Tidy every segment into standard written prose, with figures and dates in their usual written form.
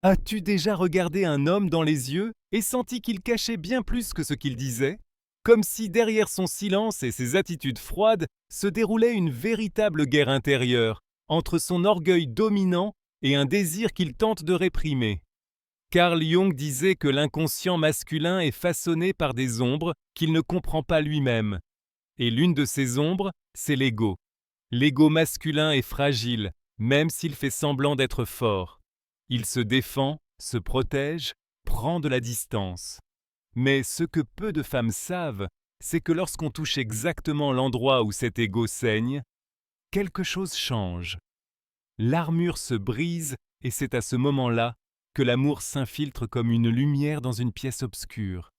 As-tu déjà regardé un homme dans les yeux et senti qu'il cachait bien plus que ce qu'il disait? Comme si derrière son silence et ses attitudes froides se déroulait une véritable guerre intérieure, entre son orgueil dominant et un désir qu'il tente de réprimer. Carl Jung disait que l'inconscient masculin est façonné par des ombres qu'il ne comprend pas lui-même. Et l'une de ces ombres, c'est l'ego. L'ego masculin est fragile, même s'il fait semblant d'être fort. Il se défend, se protège, prend de la distance. Mais ce que peu de femmes savent, c'est que lorsqu'on touche exactement l'endroit où cet ego saigne, quelque chose change. L'armure se brise et c'est à ce moment-là que l'amour s'infiltre comme une lumière dans une pièce obscure.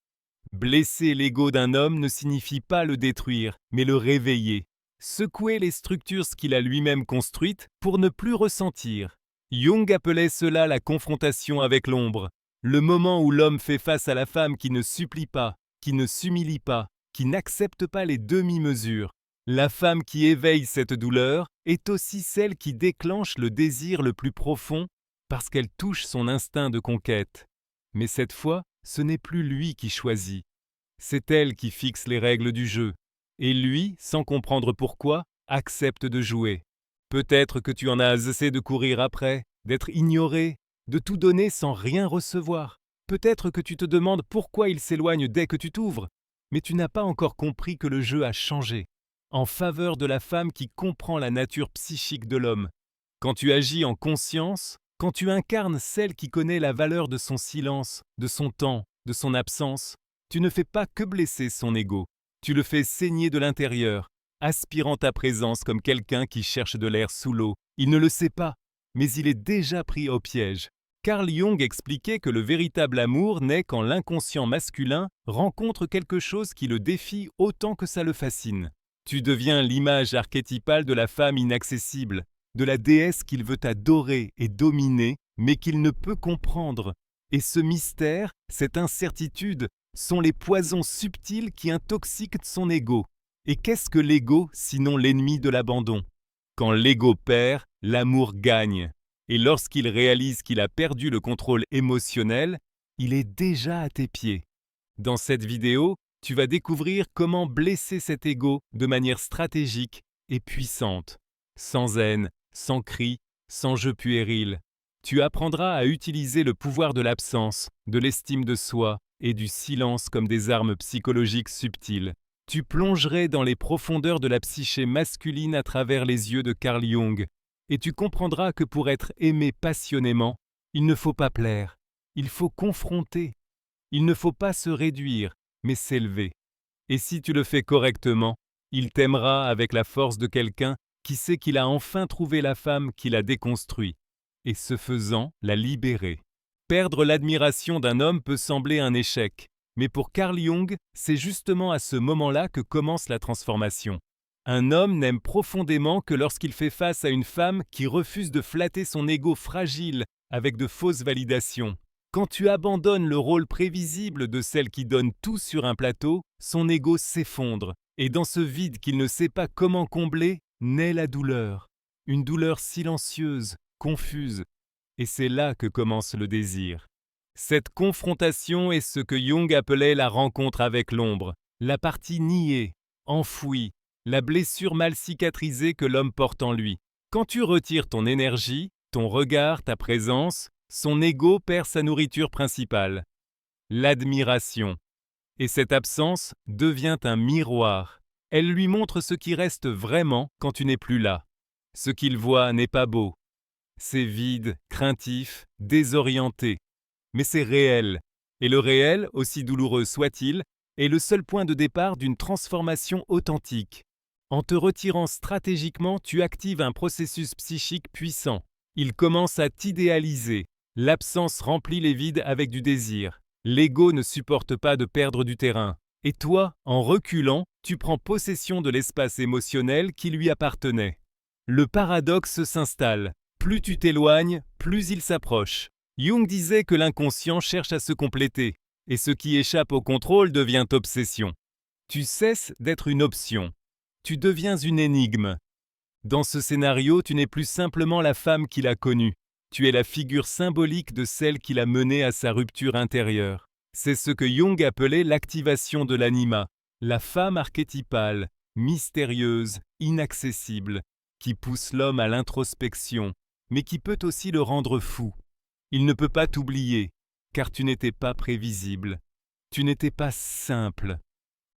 Blesser l'ego d'un homme ne signifie pas le détruire, mais le réveiller. Secouer les structures qu'il a lui-même construites pour ne plus ressentir. Jung appelait cela la confrontation avec l'ombre, le moment où l'homme fait face à la femme qui ne supplie pas, qui ne s'humilie pas, qui n'accepte pas les demi-mesures. La femme qui éveille cette douleur est aussi celle qui déclenche le désir le plus profond parce qu'elle touche son instinct de conquête. Mais cette fois, ce n'est plus lui qui choisit. C'est elle qui fixe les règles du jeu. Et lui, sans comprendre pourquoi, accepte de jouer. Peut-être que tu en as assez de courir après, d'être ignoré, de tout donner sans rien recevoir. Peut-être que tu te demandes pourquoi il s'éloigne dès que tu t'ouvres. Mais tu n'as pas encore compris que le jeu a changé, en faveur de la femme qui comprend la nature psychique de l'homme. Quand tu agis en conscience, quand tu incarnes celle qui connaît la valeur de son silence, de son temps, de son absence, tu ne fais pas que blesser son ego, tu le fais saigner de l'intérieur, aspirant ta présence comme quelqu'un qui cherche de l'air sous l'eau. Il ne le sait pas, mais il est déjà pris au piège. Carl Jung expliquait que le véritable amour naît quand l'inconscient masculin rencontre quelque chose qui le défie autant que ça le fascine. Tu deviens l'image archétypale de la femme inaccessible, de la déesse qu'il veut adorer et dominer, mais qu'il ne peut comprendre. Et ce mystère, cette incertitude, sont les poisons subtils qui intoxiquent son ego. Et qu'est-ce que l'ego, sinon l'ennemi de l'abandon? Quand l'ego perd, l'amour gagne. Et lorsqu'il réalise qu'il a perdu le contrôle émotionnel, il est déjà à tes pieds. Dans cette vidéo, tu vas découvrir comment blesser cet ego de manière stratégique et puissante, sans haine, sans cris, sans jeu puéril. Tu apprendras à utiliser le pouvoir de l'absence, de l'estime de soi et du silence comme des armes psychologiques subtiles. Tu plongerais dans les profondeurs de la psyché masculine à travers les yeux de Carl Jung, et tu comprendras que pour être aimé passionnément, il ne faut pas plaire, il faut confronter. Il ne faut pas se réduire, mais s'élever. Et si tu le fais correctement, il t'aimera avec la force de quelqu'un qui sait qu'il a enfin trouvé la femme qu'il a déconstruit, et ce faisant, la libérer. Perdre l'admiration d'un homme peut sembler un échec, mais pour Carl Jung, c'est justement à ce moment-là que commence la transformation. Un homme n'aime profondément que lorsqu'il fait face à une femme qui refuse de flatter son ego fragile avec de fausses validations. Quand tu abandonnes le rôle prévisible de celle qui donne tout sur un plateau, son ego s'effondre, et dans ce vide qu'il ne sait pas comment combler, naît la douleur. Une douleur silencieuse, confuse. Et c'est là que commence le désir. Cette confrontation est ce que Jung appelait la rencontre avec l'ombre, la partie niée, enfouie, la blessure mal cicatrisée que l'homme porte en lui. Quand tu retires ton énergie, ton regard, ta présence, son ego perd sa nourriture principale, l'admiration. Et cette absence devient un miroir. Elle lui montre ce qui reste vraiment quand tu n'es plus là. Ce qu'il voit n'est pas beau. C'est vide, craintif, désorienté. Mais c'est réel. Et le réel, aussi douloureux soit-il, est le seul point de départ d'une transformation authentique. En te retirant stratégiquement, tu actives un processus psychique puissant. Il commence à t'idéaliser. L'absence remplit les vides avec du désir. L'ego ne supporte pas de perdre du terrain. Et toi, en reculant, tu prends possession de l'espace émotionnel qui lui appartenait. Le paradoxe s'installe. Plus tu t'éloignes, plus il s'approche. Jung disait que l'inconscient cherche à se compléter, et ce qui échappe au contrôle devient obsession. Tu cesses d'être une option. Tu deviens une énigme. Dans ce scénario, tu n'es plus simplement la femme qu'il a connue. Tu es la figure symbolique de celle qui l'a mené à sa rupture intérieure. C'est ce que Jung appelait l'activation de l'anima, la femme archétypale, mystérieuse, inaccessible, qui pousse l'homme à l'introspection, mais qui peut aussi le rendre fou. Il ne peut pas t'oublier, car tu n'étais pas prévisible. Tu n'étais pas simple.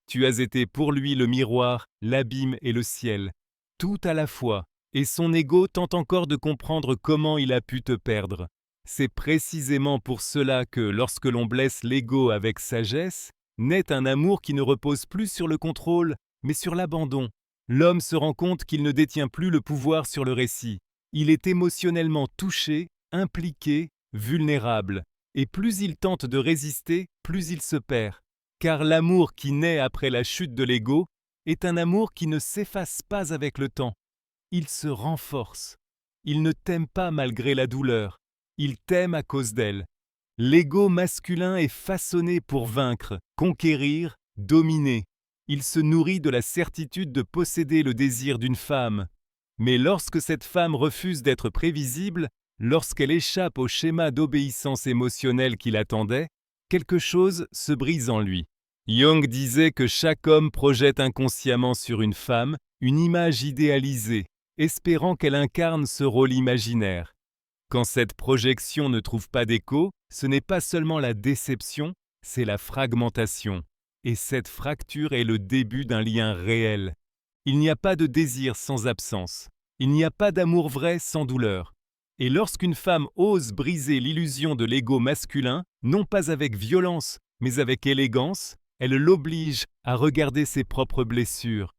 Tu as été pour lui le miroir, l'abîme et le ciel, tout à la fois, et son ego tente encore de comprendre comment il a pu te perdre. C'est précisément pour cela que, lorsque l'on blesse l'ego avec sagesse, naît un amour qui ne repose plus sur le contrôle, mais sur l'abandon. L'homme se rend compte qu'il ne détient plus le pouvoir sur le récit. Il est émotionnellement touché, impliqué, vulnérable. Et plus il tente de résister, plus il se perd. Car l'amour qui naît après la chute de l'ego est un amour qui ne s'efface pas avec le temps. Il se renforce. Il ne t'aime pas malgré la douleur. Il t'aime à cause d'elle. L'ego masculin est façonné pour vaincre, conquérir, dominer. Il se nourrit de la certitude de posséder le désir d'une femme. Mais lorsque cette femme refuse d'être prévisible, lorsqu'elle échappe au schéma d'obéissance émotionnelle qui l'attendait, quelque chose se brise en lui. Jung disait que chaque homme projette inconsciemment sur une femme une image idéalisée, espérant qu'elle incarne ce rôle imaginaire. Quand cette projection ne trouve pas d'écho, ce n'est pas seulement la déception, c'est la fragmentation. Et cette fracture est le début d'un lien réel. Il n'y a pas de désir sans absence. Il n'y a pas d'amour vrai sans douleur. Et lorsqu'une femme ose briser l'illusion de l'ego masculin, non pas avec violence, mais avec élégance, elle l'oblige à regarder ses propres blessures.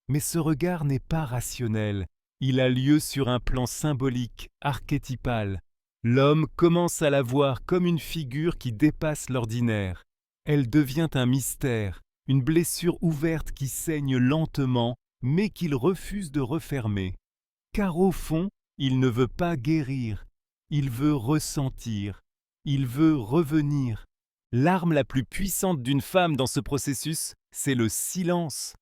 Mais ce regard n'est pas rationnel. Il a lieu sur un plan symbolique, archétypal. L'homme commence à la voir comme une figure qui dépasse l'ordinaire. Elle devient un mystère, une blessure ouverte qui saigne lentement, mais qu'il refuse de refermer. Car au fond, il ne veut pas guérir, il veut ressentir, il veut revenir. L'arme la plus puissante d'une femme dans ce processus, c'est le silence.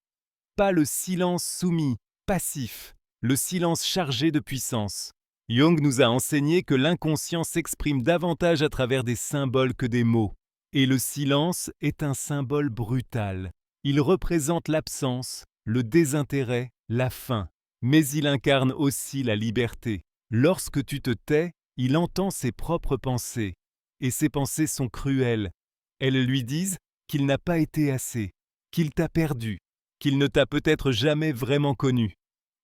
Pas le silence soumis, passif, le silence chargé de puissance. Jung nous a enseigné que l'inconscient s'exprime davantage à travers des symboles que des mots. Et le silence est un symbole brutal. Il représente l'absence, le désintérêt, la fin. Mais il incarne aussi la liberté. Lorsque tu te tais, il entend ses propres pensées. Et ses pensées sont cruelles. Elles lui disent qu'il n'a pas été assez, qu'il t'a perdu, qu'il ne t'a peut-être jamais vraiment connu.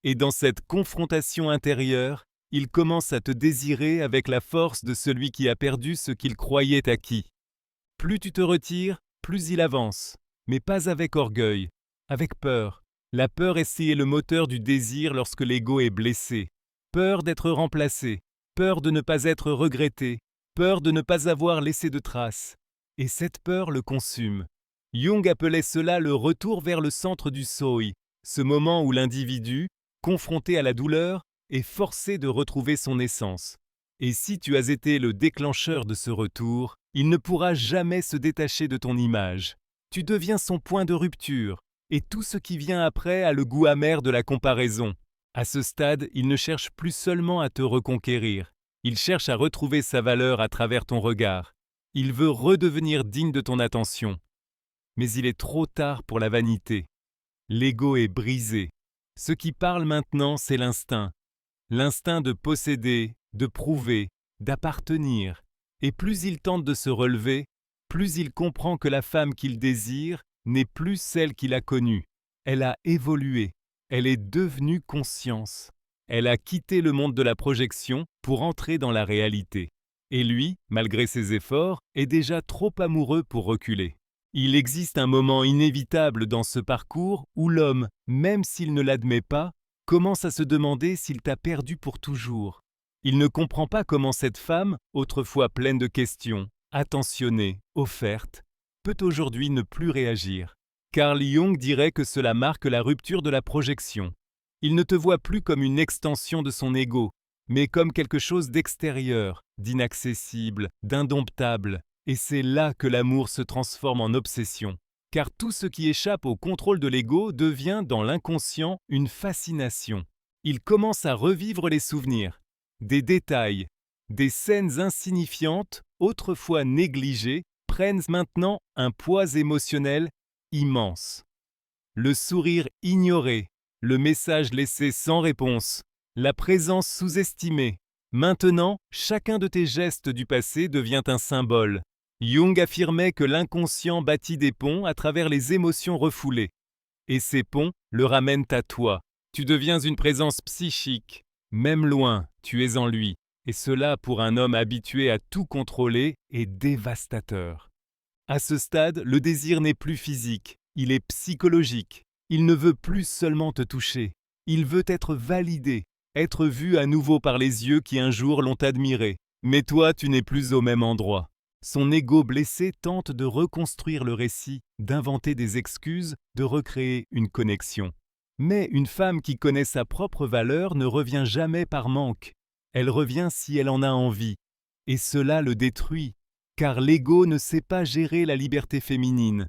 Et dans cette confrontation intérieure, il commence à te désirer avec la force de celui qui a perdu ce qu'il croyait acquis. Plus tu te retires, plus il avance, mais pas avec orgueil, avec peur. La peur est le moteur du désir lorsque l'ego est blessé. Peur d'être remplacé, peur de ne pas être regretté, peur de ne pas avoir laissé de traces. Et cette peur le consume. Jung appelait cela le retour vers le centre du soi, ce moment où l'individu, confronté à la douleur, est forcé de retrouver son essence. Et si tu as été le déclencheur de ce retour, il ne pourra jamais se détacher de ton image. Tu deviens son point de rupture, et tout ce qui vient après a le goût amer de la comparaison. À ce stade, il ne cherche plus seulement à te reconquérir, il cherche à retrouver sa valeur à travers ton regard. Il veut redevenir digne de ton attention. Mais il est trop tard pour la vanité. L'ego est brisé. Ce qui parle maintenant, c'est l'instinct. L'instinct de posséder, de prouver, d'appartenir. Et plus il tente de se relever, plus il comprend que la femme qu'il désire n'est plus celle qu'il a connue. Elle a évolué. Elle est devenue conscience. Elle a quitté le monde de la projection pour entrer dans la réalité. Et lui, malgré ses efforts, est déjà trop amoureux pour reculer. Il existe un moment inévitable dans ce parcours où l'homme, même s'il ne l'admet pas, commence à se demander s'il t'a perdu pour toujours. Il ne comprend pas comment cette femme, autrefois pleine de questions, attentionnée, offerte, peut aujourd'hui ne plus réagir. Carl Jung dirait que cela marque la rupture de la projection. Il ne te voit plus comme une extension de son ego, mais comme quelque chose d'extérieur, d'inaccessible, d'indomptable. Et c'est là que l'amour se transforme en obsession. Car tout ce qui échappe au contrôle de l'ego devient, dans l'inconscient, une fascination. Il commence à revivre les souvenirs, des détails, Des scènes insignifiantes, autrefois négligées, prennent maintenant un poids émotionnel immense. Le sourire ignoré, le message laissé sans réponse, la présence sous-estimée. Maintenant, chacun de tes gestes du passé devient un symbole. Jung affirmait que l'inconscient bâtit des ponts à travers les émotions refoulées. Et ces ponts le ramènent à toi. Tu deviens une présence psychique. Même loin, tu es en lui. Et cela, pour un homme habitué à tout contrôler, est dévastateur. À ce stade, le désir n'est plus physique, il est psychologique. Il ne veut plus seulement te toucher. Il veut être validé, être vu à nouveau par les yeux qui un jour l'ont admiré. Mais toi, tu n'es plus au même endroit. Son ego blessé tente de reconstruire le récit, d'inventer des excuses, de recréer une connexion. Mais une femme qui connaît sa propre valeur ne revient jamais par manque. Elle revient si elle en a envie. Et cela le détruit, car l'ego ne sait pas gérer la liberté féminine.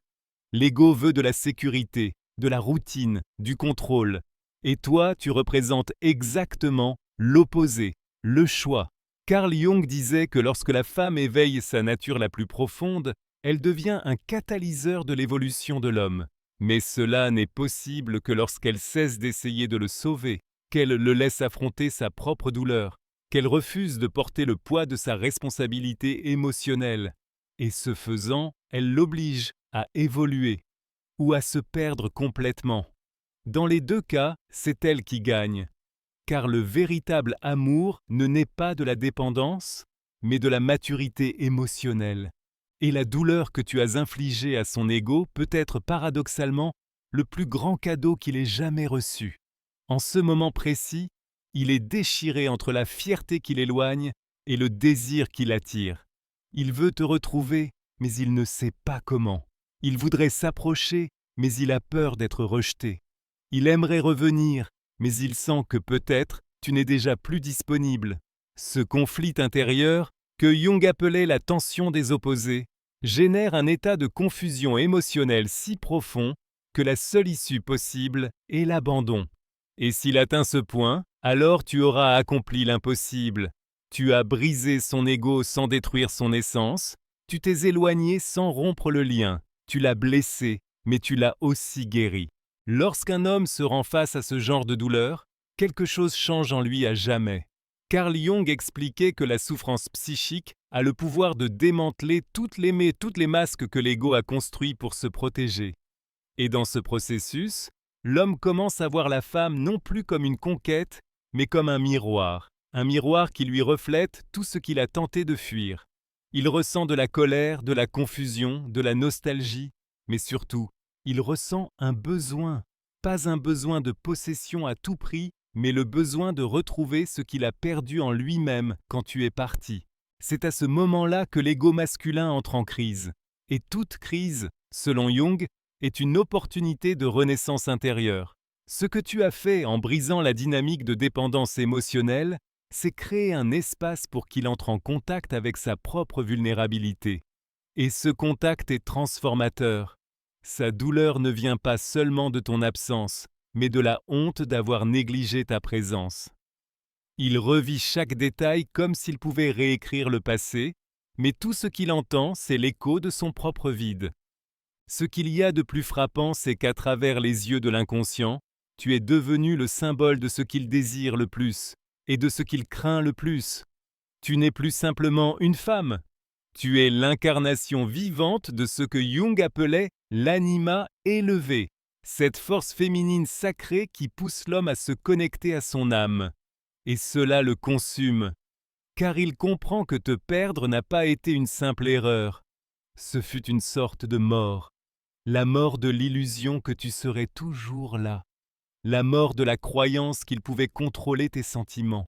L'ego veut de la sécurité, de la routine, du contrôle. Et toi, tu représentes exactement l'opposé, le choix. Carl Jung disait que lorsque la femme éveille sa nature la plus profonde, elle devient un catalyseur de l'évolution de l'homme. Mais cela n'est possible que lorsqu'elle cesse d'essayer de le sauver, qu'elle le laisse affronter sa propre douleur, qu'elle refuse de porter le poids de sa responsabilité émotionnelle. Et ce faisant, elle l'oblige à évoluer ou à se perdre complètement. Dans les deux cas, c'est elle qui gagne. Car le véritable amour ne naît pas de la dépendance, mais de la maturité émotionnelle. Et la douleur que tu as infligée à son ego peut être paradoxalement le plus grand cadeau qu'il ait jamais reçu. En ce moment précis, il est déchiré entre la fierté qui l'éloigne et le désir qui l'attire. Il veut te retrouver, mais il ne sait pas comment. Il voudrait s'approcher, mais il a peur d'être rejeté. Il aimerait revenir, mais il sent que peut-être tu n'es déjà plus disponible. Ce conflit intérieur, que Jung appelait la tension des opposés, génère un état de confusion émotionnelle si profond que la seule issue possible est l'abandon. Et s'il atteint ce point, alors tu auras accompli l'impossible. Tu as brisé son ego sans détruire son essence, tu t'es éloigné sans rompre le lien, tu l'as blessé, mais tu l'as aussi guéri. Lorsqu'un homme se rend face à ce genre de douleur, quelque chose change en lui à jamais. Carl Jung expliquait que la souffrance psychique a le pouvoir de démanteler toutes les masques que l'ego a construits pour se protéger. Et dans ce processus, l'homme commence à voir la femme non plus comme une conquête, mais comme un miroir qui lui reflète tout ce qu'il a tenté de fuir. Il ressent de la colère, de la confusion, de la nostalgie, mais surtout, il ressent un besoin, pas un besoin de possession à tout prix, mais le besoin de retrouver ce qu'il a perdu en lui-même quand tu es parti. C'est à ce moment-là que l'ego masculin entre en crise. Et toute crise, selon Jung, est une opportunité de renaissance intérieure. Ce que tu as fait en brisant la dynamique de dépendance émotionnelle, c'est créer un espace pour qu'il entre en contact avec sa propre vulnérabilité. Et ce contact est transformateur. Sa douleur ne vient pas seulement de ton absence, mais de la honte d'avoir négligé ta présence. Il revit chaque détail comme s'il pouvait réécrire le passé, mais tout ce qu'il entend, c'est l'écho de son propre vide. Ce qu'il y a de plus frappant, c'est qu'à travers les yeux de l'inconscient, tu es devenu le symbole de ce qu'il désire le plus et de ce qu'il craint le plus. Tu n'es plus simplement une femme. Tu es l'incarnation vivante de ce que Jung appelait l'anima élevé, cette force féminine sacrée qui pousse l'homme à se connecter à son âme. Et cela le consume, car il comprend que te perdre n'a pas été une simple erreur. Ce fut une sorte de mort, la mort de l'illusion que tu serais toujours là, la mort de la croyance qu'il pouvait contrôler tes sentiments,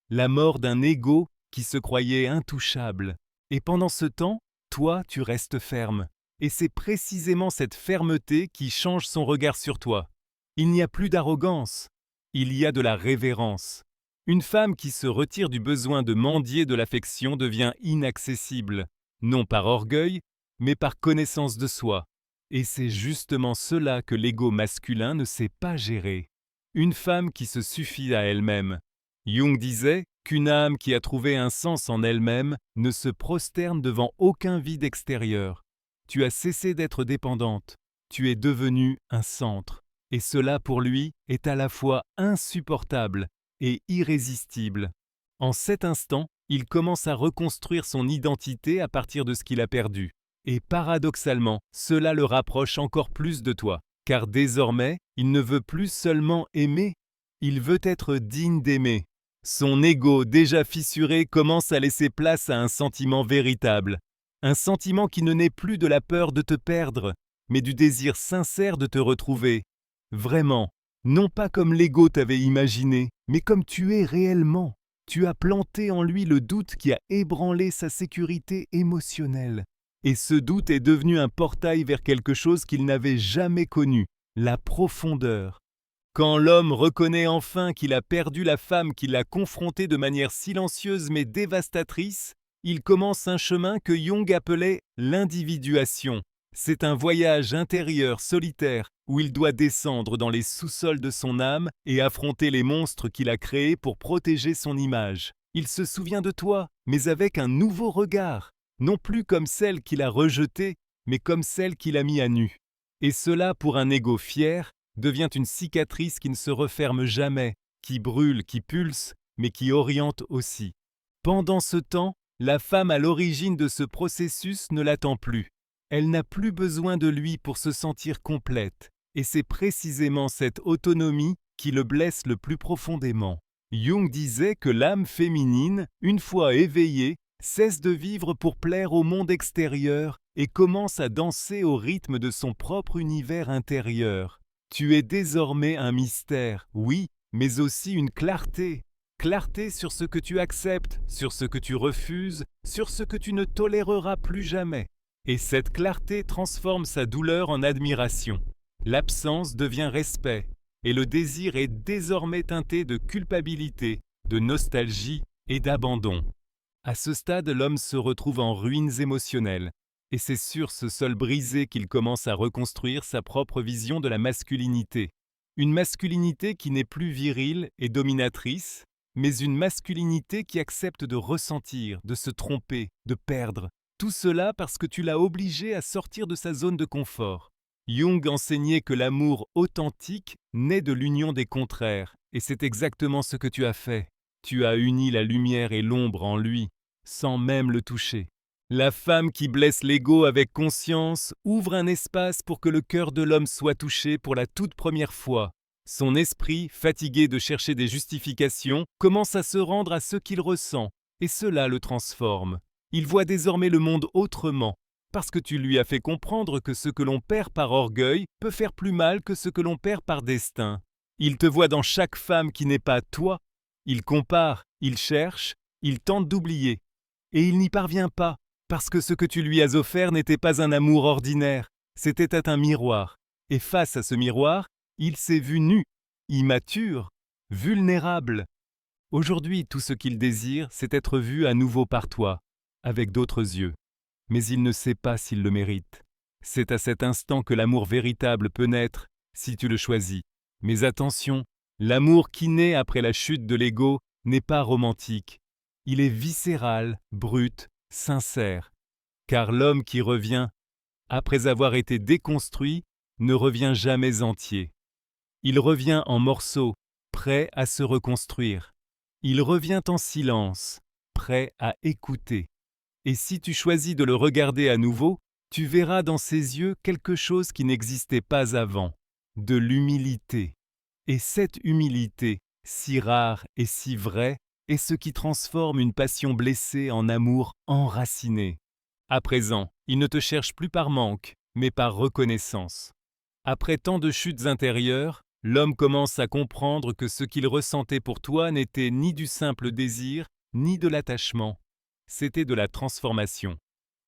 la mort d'un ego qui se croyait intouchable. Et pendant ce temps, toi, tu restes ferme. Et c'est précisément cette fermeté qui change son regard sur toi. Il n'y a plus d'arrogance, il y a de la révérence. Une femme qui se retire du besoin de mendier de l'affection devient inaccessible, non par orgueil, mais par connaissance de soi. Et c'est justement cela que l'ego masculin ne sait pas gérer. Une femme qui se suffit à elle-même, Jung disait qu'une âme qui a trouvé un sens en elle-même ne se prosterne devant aucun vide extérieur. Tu as cessé d'être dépendante, tu es devenue un centre. Et cela pour lui est à la fois insupportable et irrésistible. En cet instant, il commence à reconstruire son identité à partir de ce qu'il a perdu. Et paradoxalement, cela le rapproche encore plus de toi, car désormais, il ne veut plus seulement aimer, il veut être digne d'aimer. Son ego déjà fissuré commence à laisser place à un sentiment véritable, un sentiment qui ne naît plus de la peur de te perdre, mais du désir sincère de te retrouver. Vraiment, non pas comme l'ego t'avait imaginé, mais comme tu es réellement. Tu as planté en lui le doute qui a ébranlé sa sécurité émotionnelle. Et ce doute est devenu un portail vers quelque chose qu'il n'avait jamais connu, la profondeur. Quand l'homme reconnaît enfin qu'il a perdu la femme qui l'a confronté de manière silencieuse mais dévastatrice, il commence un chemin que Jung appelait l'individuation. C'est un voyage intérieur solitaire où il doit descendre dans les sous-sols de son âme et affronter les monstres qu'il a créés pour protéger son image. Il se souvient de toi, mais avec un nouveau regard, non plus comme celle qu'il a rejetée, mais comme celle qu'il a mis à nu. Et cela, pour un ego fier, devient une cicatrice qui ne se referme jamais, qui brûle, qui pulse, mais qui oriente aussi. Pendant ce temps, la femme à l'origine de ce processus ne l'attend plus. Elle n'a plus besoin de lui pour se sentir complète, et c'est précisément cette autonomie qui le blesse le plus profondément. Jung disait que l'âme féminine, une fois éveillée, cesse de vivre pour plaire au monde extérieur et commence à danser au rythme de son propre univers intérieur. Tu es désormais un mystère, oui, mais aussi une clarté. Clarté sur ce que tu acceptes, sur ce que tu refuses, sur ce que tu ne toléreras plus jamais. Et cette clarté transforme sa douleur en admiration. L'absence devient respect, et le désir est désormais teinté de culpabilité, de nostalgie et d'abandon. À ce stade, l'homme se retrouve en ruines émotionnelles, et c'est sur ce sol brisé qu'il commence à reconstruire sa propre vision de la masculinité. Une masculinité qui n'est plus virile et dominatrice, mais une masculinité qui accepte de ressentir, de se tromper, de perdre. Tout cela parce que tu l'as obligé à sortir de sa zone de confort. Jung enseignait que l'amour authentique naît de l'union des contraires, et c'est exactement ce que tu as fait. Tu as uni la lumière et l'ombre en lui, sans même le toucher. La femme qui blesse l'ego avec conscience ouvre un espace pour que le cœur de l'homme soit touché pour la toute première fois. Son esprit, fatigué de chercher des justifications, commence à se rendre à ce qu'il ressent, et cela le transforme. Il voit désormais le monde autrement, parce que tu lui as fait comprendre que ce que l'on perd par orgueil peut faire plus mal que ce que l'on perd par destin. Il te voit dans chaque femme qui n'est pas toi. Il compare, il cherche, il tente d'oublier. Et il n'y parvient pas, parce que ce que tu lui as offert n'était pas un amour ordinaire, c'était un miroir. Et face à ce miroir, il s'est vu nu, immature, vulnérable. Aujourd'hui, tout ce qu'il désire, c'est être vu à nouveau par toi, avec d'autres yeux. Mais il ne sait pas s'il le mérite. C'est à cet instant que l'amour véritable peut naître, si tu le choisis. Mais attention, l'amour qui naît après la chute de l'ego n'est pas romantique. Il est viscéral, brut, sincère. Car l'homme qui revient, après avoir été déconstruit, ne revient jamais entier. Il revient en morceaux, prêt à se reconstruire. Il revient en silence, prêt à écouter. Et si tu choisis de le regarder à nouveau, tu verras dans ses yeux quelque chose qui n'existait pas avant, de l'humilité. Et cette humilité, si rare et si vraie, est ce qui transforme une passion blessée en amour enraciné. À présent, il ne te cherche plus par manque, mais par reconnaissance. Après tant de chutes intérieures, l'homme commence à comprendre que ce qu'il ressentait pour toi n'était ni du simple désir, ni de l'attachement. C'était de la transformation.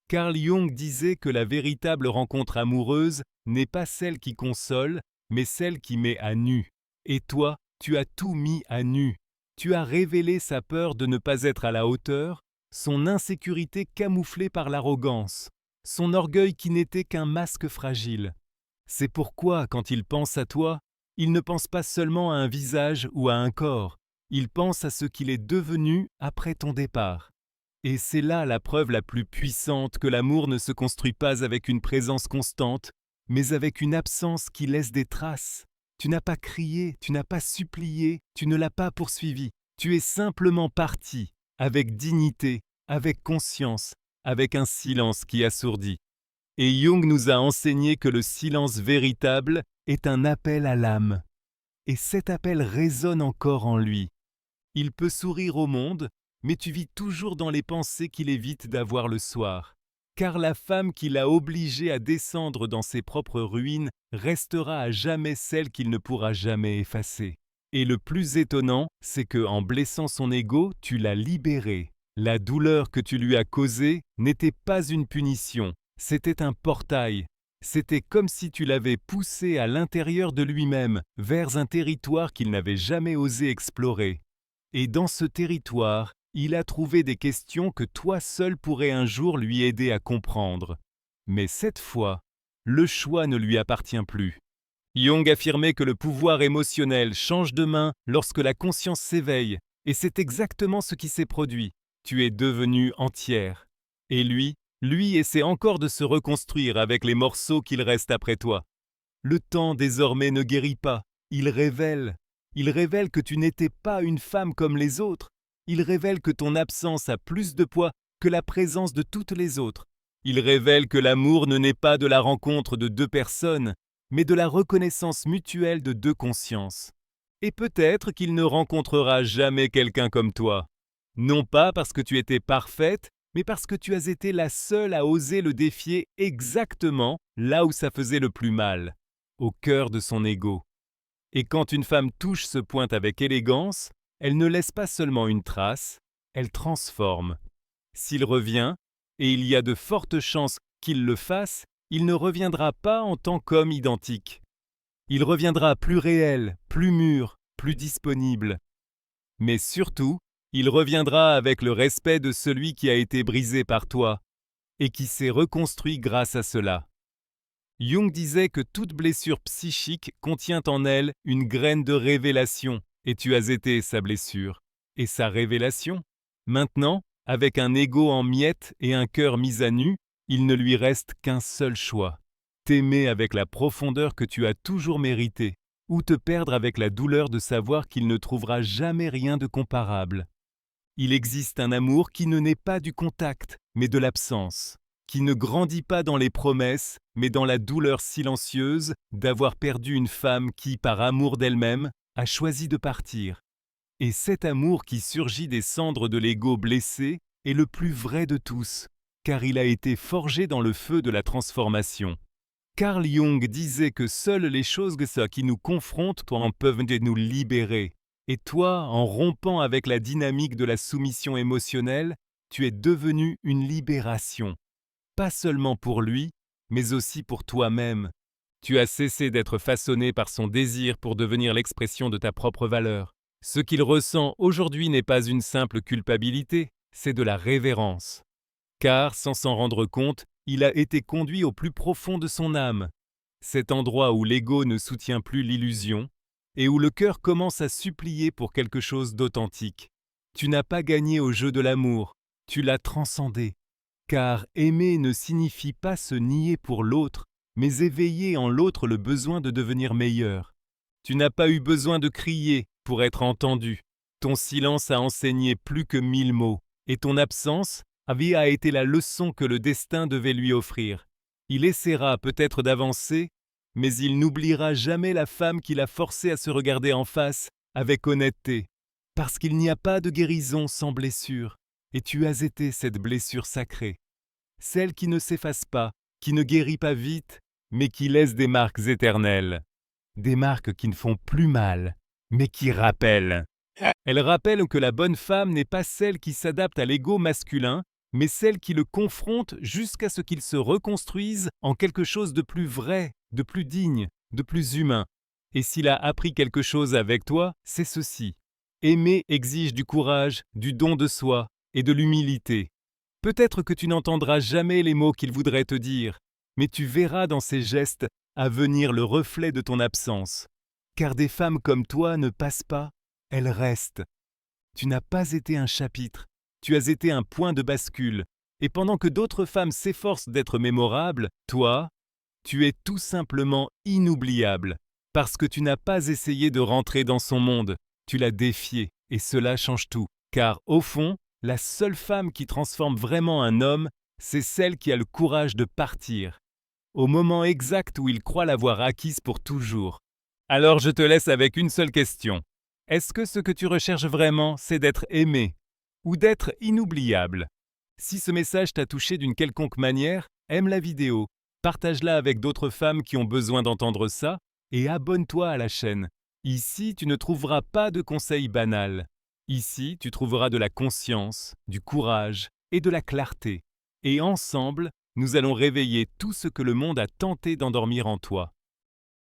Carl Jung disait que la véritable rencontre amoureuse n'est pas celle qui console, mais celle qui met à nu. Et toi, tu as tout mis à nu. Tu as révélé sa peur de ne pas être à la hauteur, son insécurité camouflée par l'arrogance, son orgueil qui n'était qu'un masque fragile. C'est pourquoi, quand il pense à toi, il ne pense pas seulement à un visage ou à un corps, il pense à ce qu'il est devenu après ton départ. Et c'est là la preuve la plus puissante que l'amour ne se construit pas avec une présence constante, mais avec une absence qui laisse des traces. Tu n'as pas crié, tu n'as pas supplié, tu ne l'as pas poursuivi. Tu es simplement parti, avec dignité, avec conscience, avec un silence qui assourdit. Et Jung nous a enseigné que le silence véritable est un appel à l'âme. Et cet appel résonne encore en lui. Il peut sourire au monde, mais tu vis toujours dans les pensées qu'il évite d'avoir le soir. Car la femme qui l'a obligé à descendre dans ses propres ruines restera à jamais celle qu'il ne pourra jamais effacer. Et le plus étonnant, c'est que, en blessant son ego, tu l'as libéré. La douleur que tu lui as causée n'était pas une punition, c'était un portail. C'était comme si tu l'avais poussé à l'intérieur de lui-même, vers un territoire qu'il n'avait jamais osé explorer. Et dans ce territoire, il a trouvé des questions que toi seul pourrais un jour lui aider à comprendre. Mais cette fois, le choix ne lui appartient plus. Jung affirmait que le pouvoir émotionnel change de main lorsque la conscience s'éveille, et c'est exactement ce qui s'est produit. Tu es devenue entière. Et lui essaie encore de se reconstruire avec les morceaux qu'il reste après toi. Le temps désormais ne guérit pas, il révèle. Il révèle que tu n'étais pas une femme comme les autres. Il révèle que ton absence a plus de poids que la présence de toutes les autres. Il révèle que l'amour ne naît pas de la rencontre de deux personnes, mais de la reconnaissance mutuelle de deux consciences. Et peut-être qu'il ne rencontrera jamais quelqu'un comme toi. Non pas parce que tu étais parfaite, mais parce que tu as été la seule à oser le défier exactement là où ça faisait le plus mal, au cœur de son ego. Et quand une femme touche ce point avec élégance, elle ne laisse pas seulement une trace, elle transforme. S'il revient, et il y a de fortes chances qu'il le fasse, il ne reviendra pas en tant qu'homme identique. Il reviendra plus réel, plus mûr, plus disponible. Mais surtout, il reviendra avec le respect de celui qui a été brisé par toi et qui s'est reconstruit grâce à cela. Jung disait que toute blessure psychique contient en elle une graine de révélation, et tu as été sa blessure. Et sa révélation? Maintenant, avec un ego en miettes et un cœur mis à nu, il ne lui reste qu'un seul choix. T'aimer avec la profondeur que tu as toujours méritée, ou te perdre avec la douleur de savoir qu'il ne trouvera jamais rien de comparable. Il existe un amour qui ne naît pas du contact, mais de l'absence, qui ne grandit pas dans les promesses, mais dans la douleur silencieuse d'avoir perdu une femme qui, par amour d'elle-même, a choisi de partir. Et cet amour qui surgit des cendres de l'ego blessé est le plus vrai de tous, car il a été forgé dans le feu de la transformation. Carl Jung disait que seules les choses qui nous confrontent en peuvent nous libérer. Et toi, en rompant avec la dynamique de la soumission émotionnelle, tu es devenu une libération. Pas seulement pour lui, mais aussi pour toi-même. Tu as cessé d'être façonné par son désir pour devenir l'expression de ta propre valeur. Ce qu'il ressent aujourd'hui n'est pas une simple culpabilité, c'est de la révérence. Car, sans s'en rendre compte, il a été conduit au plus profond de son âme. Cet endroit où l'ego ne soutient plus l'illusion, et où le cœur commence à supplier pour quelque chose d'authentique. Tu n'as pas gagné au jeu de l'amour, tu l'as transcendé. Car aimer ne signifie pas se nier pour l'autre, mais éveiller en l'autre le besoin de devenir meilleur. Tu n'as pas eu besoin de crier pour être entendu. Ton silence a enseigné plus que 1000 mots, et ton absence a été la leçon que le destin devait lui offrir. Il essaiera peut-être d'avancer, mais il n'oubliera jamais la femme qui l'a forcé à se regarder en face avec honnêteté, parce qu'il n'y a pas de guérison sans blessure, et tu as été cette blessure sacrée, celle qui ne s'efface pas, qui ne guérit pas vite, mais qui laisse des marques éternelles, des marques qui ne font plus mal, mais qui rappellent. Elles rappellent que la bonne femme n'est pas celle qui s'adapte à l'ego masculin, mais celle qui le confronte jusqu'à ce qu'il se reconstruise en quelque chose de plus vrai, de plus digne, de plus humain. Et s'il a appris quelque chose avec toi, c'est ceci. Aimer exige du courage, du don de soi et de l'humilité. Peut-être que tu n'entendras jamais les mots qu'il voudrait te dire, mais tu verras dans ses gestes à venir le reflet de ton absence. Car des femmes comme toi ne passent pas, elles restent. Tu n'as pas été un chapitre, tu as été un point de bascule. Et pendant que d'autres femmes s'efforcent d'être mémorables, toi, tu es tout simplement inoubliable. Parce que tu n'as pas essayé de rentrer dans son monde, tu l'as défié, et cela change tout. Car au fond, la seule femme qui transforme vraiment un homme, c'est celle qui a le courage de partir, au moment exact où il croit l'avoir acquise pour toujours. Alors je te laisse avec une seule question. Est-ce que ce que tu recherches vraiment, c'est d'être aimé ou d'être inoubliable? Si ce message t'a touché d'une quelconque manière, aime la vidéo, partage-la avec d'autres femmes qui ont besoin d'entendre ça et abonne-toi à la chaîne. Ici, tu ne trouveras pas de conseils banals. Ici, tu trouveras de la conscience, du courage et de la clarté. Et ensemble, nous allons réveiller tout ce que le monde a tenté d'endormir en toi.